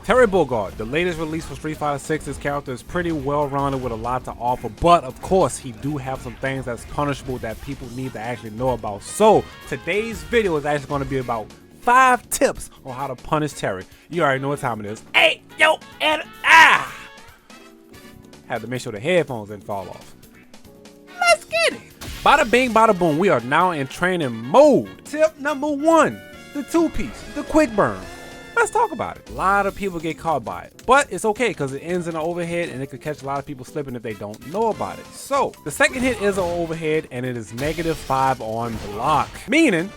Terry Bogard, the latest release for Street Fighter 6. This character is pretty well-rounded with a lot to offer, but of course, he do have some things that's punishable that people need to actually know about. So, today's video is actually going to be about 5 tips on how to punish Terry. You already know what time it is. Hey, yo, and had to make sure the headphones didn't fall off. Let's get it. Bada bing, bada boom. We are now in training mode. Tip number 1, the 2-piece, the quick burn. Let's talk about it. A lot of people get caught by it, but it's okay because it ends in an overhead and it could catch a lot of people slipping if they don't know about it. So the second hit is an overhead and it is -5 on block, meaning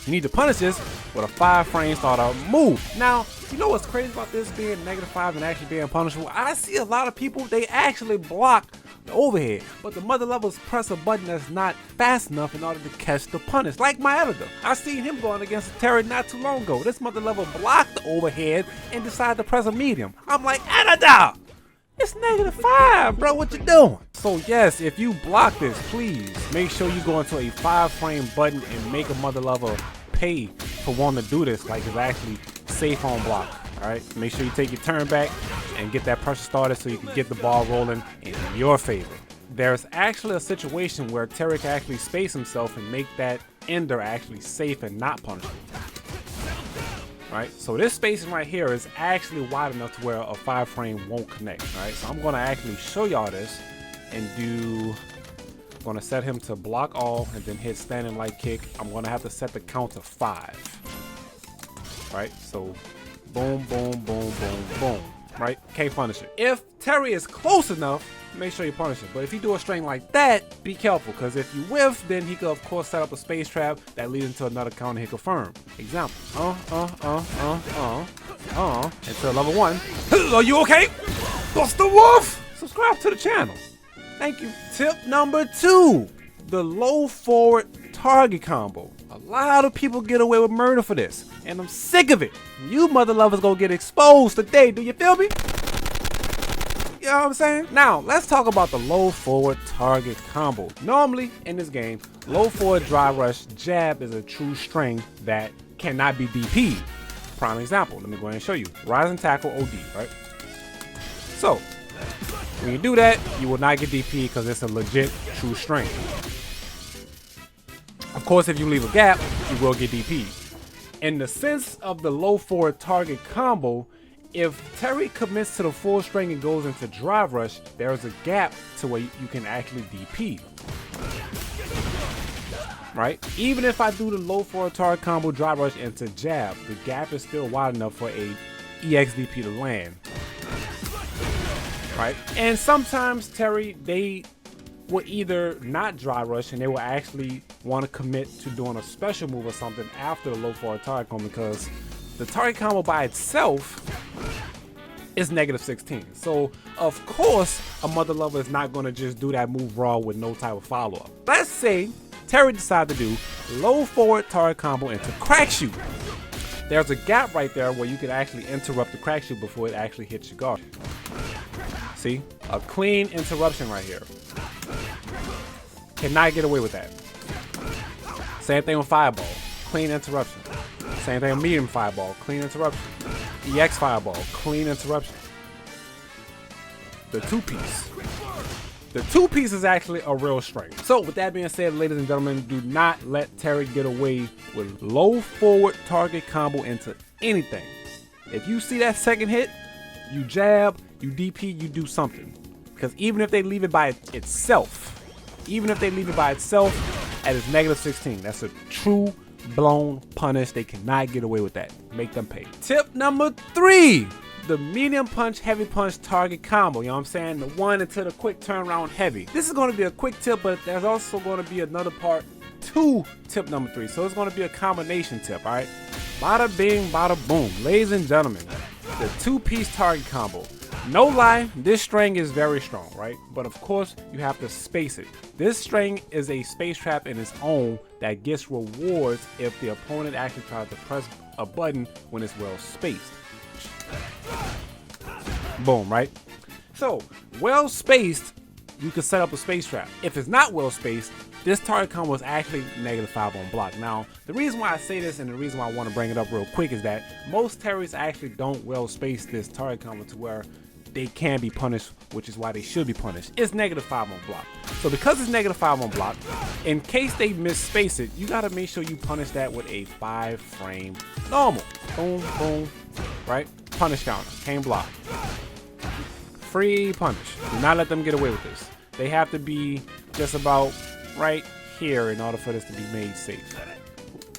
you need to punish this with a 5-frame starter move. Now, you know what's crazy about this being -5 and actually being punishable? I see a lot of people, they actually block the overhead, but the mother levels press a button that's not fast enough in order to catch the punish. Like my editor, I seen him going against a Terry not too long ago. This mother level blocked the overhead and decided to press a medium. I'm like, editor, it's -5, bro, what you doing? So yes, if you block this, please make sure you go into a 5-frame button and make a mother level pay for wanting to do this like it's actually safe on block. Alright, make sure you take your turn back and get that pressure started so you can get the ball rolling in your favor. There's actually a situation where Terry can actually space himself and make that ender actually safe and not punishable. Alright, so this spacing right here is actually wide enough to where a 5-frame won't connect. Alright, so I'm going to actually show y'all this and I'm going to set him to block all and then hit standing light kick. I'm going to have to set the count to 5. Right, so boom, boom, boom, boom, boom. Right, can't punish it. If Terry is close enough, make sure you punish it. But if you do a string like that, be careful, because if you whiff, then he could of course set up a space trap that leads into another counter he confirm. Example, until level 1. Are you okay? Bust the wolf! Subscribe to the channel. Thank you. Tip number 2, the low forward target combo. A lot of people get away with murder for this, and I'm sick of it. You mother lovers gonna get exposed today, do you feel me? You know what I'm saying? Now, let's talk about the low forward target combo. Normally, in this game, low forward drive rush jab is a true string that cannot be DP'd. Prime example, let me go ahead and show you. Rising tackle OD, right? So, when you do that, you will not get DP'd because it's a legit true string. Of course, if you leave a gap, you will get DP'd. In the sense of the low forward target combo, if Terry commits to the full string and goes into drive rush, there's a gap to where you can actually DP. Right? Even if I do the low forward target combo drive rush into jab, the gap is still wide enough for a EXDP to land. Right? And sometimes Terry, they will either not drive rush and they will actually want to commit to doing a special move or something after the low forward target combo, because the target combo by itself is -16. So of course a mother lover is not going to just do that move raw with no type of follow-up. Let's say Terry decided to do low forward target combo into crack shoot. There's a gap right there where you can actually interrupt the crack shoot before it actually hits your guard. See, a clean interruption right here. Cannot get away with that. Same thing with fireball, clean interruption. Same thing with medium fireball, clean interruption. EX fireball, clean interruption. The 2-piece. The 2-piece is actually a real strength. So with that being said, ladies and gentlemen, do not let Terry get away with low forward target combo into anything. If you see that second hit, you jab, you DP, you do something. Because even if they leave it by itself, at its -16, that's a true blown punish. They cannot get away with that. Make them pay. Tip number 3, the medium punch, heavy punch target combo. You know what I'm saying? The one into the quick turnaround heavy. This is going to be a quick tip, but there's also going to be another part to tip number 3. So it's going to be a combination tip, all right? Bada bing, bada boom. Ladies and gentlemen, the 2-piece target combo. No lie, this string is very strong, right? But of course, you have to space it. This string is a space trap in its own that gets rewards if the opponent actually tries to press a button when it's well spaced. Boom, right? So, well spaced, you can set up a space trap. If it's not well spaced, this target combo is actually -5 on block. Now, the reason why I say this and the reason why I want to bring it up real quick is that most Terrys actually don't well space this target combo to where they can be punished, which is why they should be punished. It's -5 on block. So because it's -5 on block, in case they misspace it, you gotta make sure you punish that with a 5-frame normal. Boom, boom, right? Punish counter, can't block. Free punish. Do not let them get away with this. They have to be just about right here in order for this to be made safe.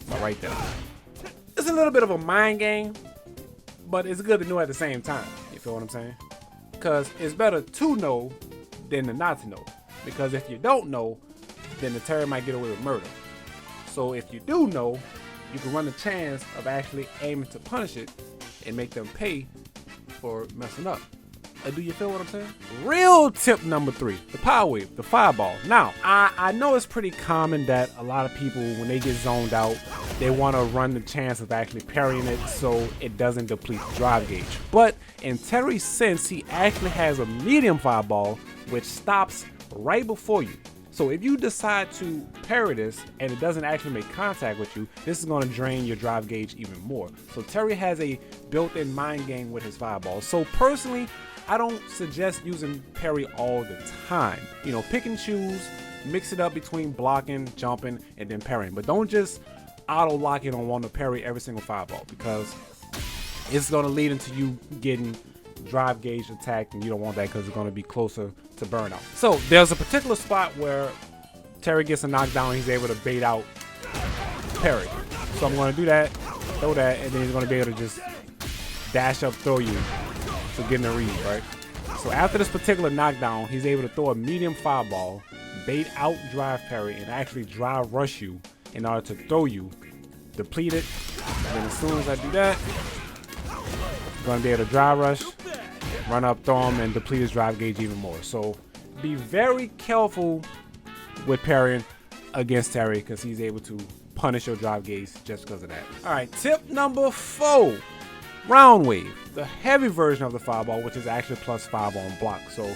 About right there. It's a little bit of a mind game, but it's good to know at the same time. You feel what I'm saying? Because it's better to know than to not to know. Because if you don't know, then the Terry might get away with murder. So if you do know, you can run the chance of actually aiming to punish it and make them pay for messing up. Do you feel what I'm saying? Real tip number 3, the power wave, the fireball. Now, I know it's pretty common that a lot of people, when they get zoned out, they want to run the chance of actually parrying it so it doesn't deplete the drive gauge. But in Terry's sense, he actually has a medium fireball which stops right before you. So if you decide to parry this and it doesn't actually make contact with you, this is going to drain your drive gauge even more. So Terry has a built-in mind game with his fireball. So personally, I don't suggest using parry all the time. You know, pick and choose, mix it up between blocking, jumping, and then parrying. But don't just auto lock it on one to parry every single fireball, because it's going to lead into you getting drive gauge attacked, and you don't want that because it's going to be closer to burnout. So there's a particular spot where Terry gets a knockdown and he's able to bait out parry. So I'm going to do that, throw that, and then he's going to be able to just dash up, throw you to get in the read, right? So after this particular knockdown, he's able to throw a medium fireball, bait out drive parry, and actually drive rush you in order to throw you, deplete it, and then as soon as I do that, I'm going to be able to drive rush, run up, throw him, and deplete his drive gauge even more. So be very careful with parrying against Terry, because he's able to punish your drive gauge just because of that. All right, tip number 4. Round wave, the heavy version of the fireball, which is actually +5 on block. So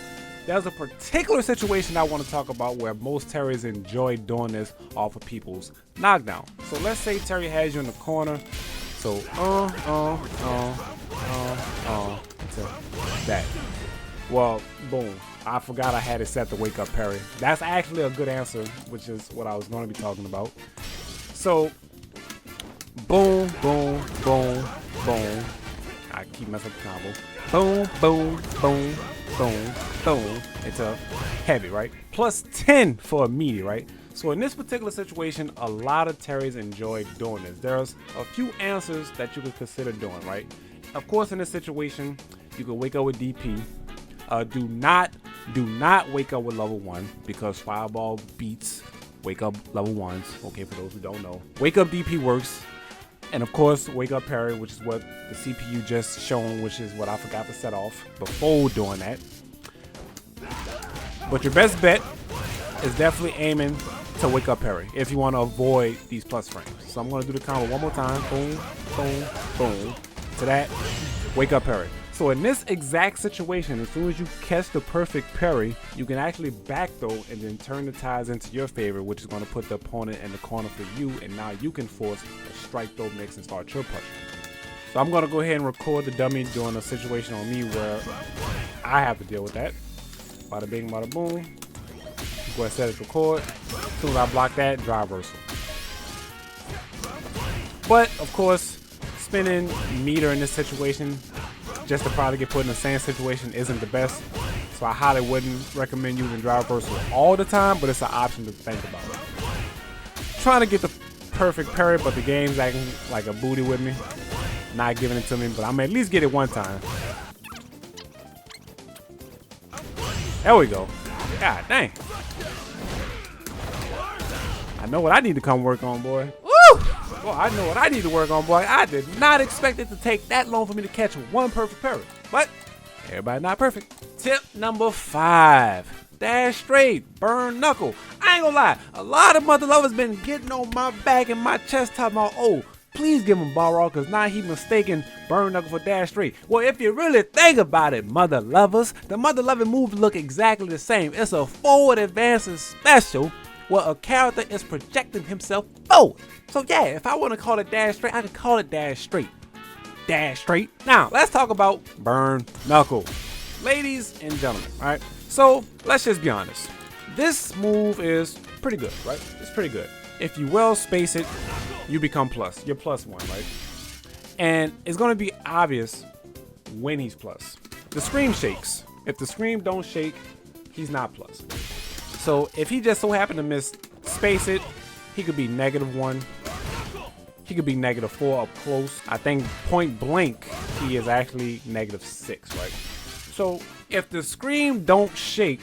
there's a particular situation I want to talk about where most Terrys enjoy doing this off of people's knockdown. So let's say Terry has you in the corner. So to that. Well, boom. I forgot I had it set to wake up parry. That's actually a good answer, which is what I was going to be talking about. So boom, boom, boom, boom. I keep messing up the combo. Boom, boom, boom, boom, boom. It's a heavy, right? +10 for a meaty, right? So in this particular situation, a lot of Terrys enjoy doing this. There's a few answers that you could consider doing, right? Of course, in this situation, you can wake up with DP. Do not wake up with level 1, because fireball beats wake up level 1s. Okay, for those who don't know, wake up DP works. And of course, wake up parry, which is what the CPU just shown, which is what I forgot to set off before doing that. But your best bet is definitely aiming to wake up parry if you want to avoid these plus frames. So I'm going to do the combo one more time. Boom, boom, boom. To that, wake up parry. So in this exact situation, as soon as you catch the perfect parry, you can actually back throw and then turn the tides into your favor, which is going to put the opponent in the corner for you, and now you can force a strike throw mix and start your push. So I'm going to go ahead and record the dummy doing a situation on me where I have to deal with that. Bada bing, bada boom. Go ahead and set it to record. As soon as I block that, drive reversal. But of course, spinning meter in this situation, just to probably get put in the same situation, isn't the best. So I highly wouldn't recommend using drive reversal all the time, but it's an option to think about. Trying to get the perfect parry, but the game's acting like a booty with me. Not giving it to me, but I'm gonna at least get it one time. There we go. God dang. I know what I need to come work on, boy. Woo! Well, I know what I need to work on, boy. I did not expect it to take that long for me to catch one perfect parry. But everybody not perfect. Tip number 5. Dash straight. Burn knuckle. I ain't gonna lie. A lot of mother lovers been getting on my back and my chest talking about, oh, please give him Balrog, because now he mistaken burn knuckle for dash straight. Well, if you really think about it, mother lovers, the mother loving moves look exactly the same. It's a forward advancing special where a character is projecting himself forward. So yeah, if I want to call it dash straight, I can call it dash straight. Dash straight. Now, let's talk about Burn Knuckle. Ladies and gentlemen, alright? So, let's just be honest. This move is pretty good, right? It's pretty good. If you well space it, you become plus. You're +1, right? And it's going to be obvious when he's plus. The scream shakes. If the scream don't shake, he's not plus. So, if he just so happened to miss space it, he could be -1. He could be -4 up close. I think point blank, he is actually -6, right? So if the scream don't shake,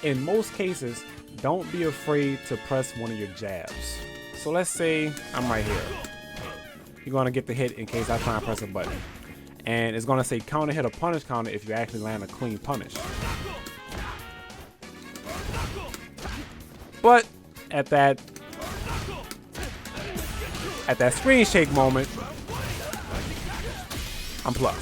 in most cases, don't be afraid to press one of your jabs. So let's say I'm right here. You're gonna get the hit in case I try and press a button. And it's gonna say counter hit or punish counter if you actually land a clean punish. But at that screen shake moment, I'm plus.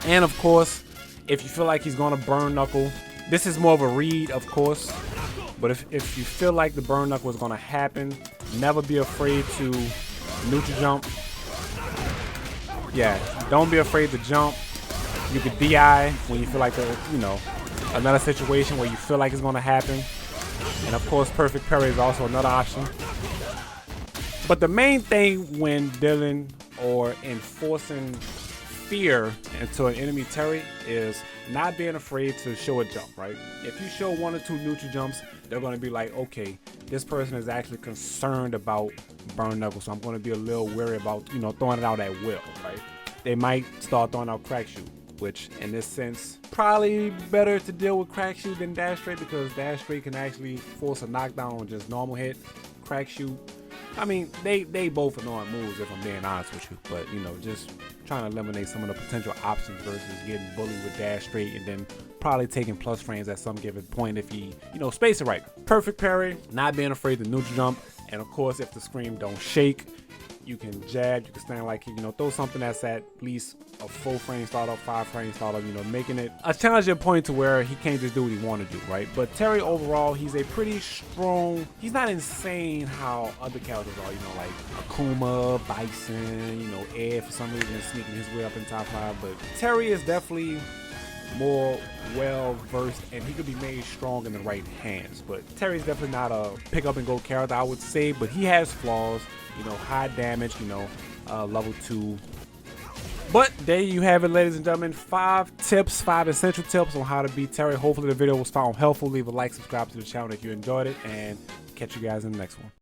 And of course, if you feel like he's gonna burn knuckle, this is more of a read, of course. But if you feel like the burn knuckle is gonna happen, never be afraid to neutral jump. Yeah, don't be afraid to jump. You could DI when you feel like another situation where you feel like it's gonna happen. And of course, perfect parry is also another option. But the main thing when dealing or enforcing fear into an enemy terry is not being afraid to show a jump, right? If you show 1 or 2 neutral jumps, they're going to be like, okay, this person is actually concerned about burn knuckle, so I'm going to be a little wary about, throwing it out at will, right? They might start throwing out crack shoot, which in this sense, probably better to deal with crack shoot than dash straight, because dash straight can actually force a knockdown on just normal hit. Crack shoot, I mean, they both annoying moves if I'm being honest with you, but just trying to eliminate some of the potential options versus getting bullied with dash straight and then probably taking plus frames at some given point if he, space it right. Perfect parry, not being afraid to neutral jump, and of course if the scream don't shake, you can jab, you can stand like, throw something that's at least a 4 frame startup, 5 frame startup, making it a challenging point to where he can't just do what he want to do, right? But Terry overall, he's a pretty strong, he's not insane how other characters are, like Akuma, Bison, Ed for some reason is sneaking his way up in top 5, but Terry is definitely more well versed and he could be made strong in the right hands. But Terry's definitely not a pick up and go character, I would say, but he has flaws, high damage, level 2. But there you have it, ladies and gentlemen, 5 essential tips on how to beat Terry. Hopefully the video was found helpful. Leave a like, subscribe to the channel if you enjoyed it, and catch you guys in the next one.